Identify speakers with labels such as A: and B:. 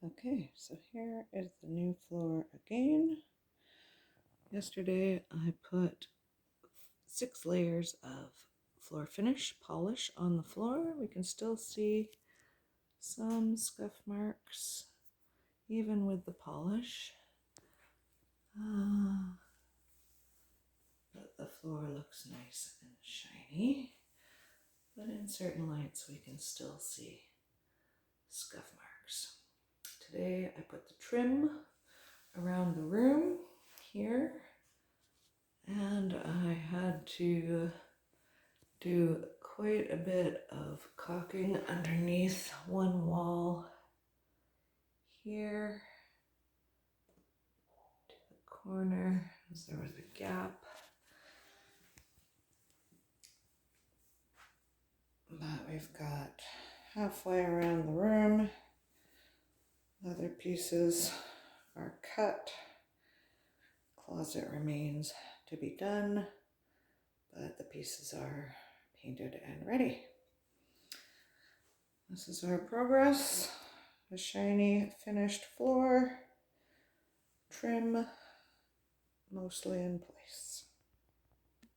A: Okay, so here is the new floor again. Yesterday I put 6 layers of floor finish polish on the floor. We can still see some scuff marks even with the polish. But the floor looks nice and shiny. But in certain lights we can still see scuff marks. Today I put the trim around the room here, and I had to do quite a bit of caulking underneath one wall here to the corner as there was a gap. But we've got halfway around the room. Other pieces are cut. Closet remains to be done, but the pieces are painted and ready. This is our progress. A shiny finished floor, trim mostly in place.